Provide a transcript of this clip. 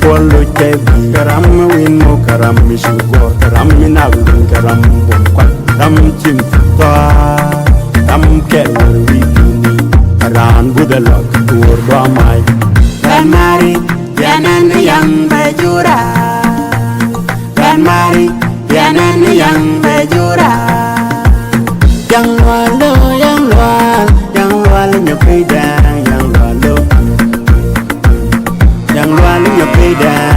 polo chebi karam win mo karam mishugo karam minabun karam bomkwa karam chim toa karam kelwer wikini karan budalok tur do mai Gran Mari yanan yang bajura Gran Mari yanan yang bajura yang walu nyepeda yang walu nyepeda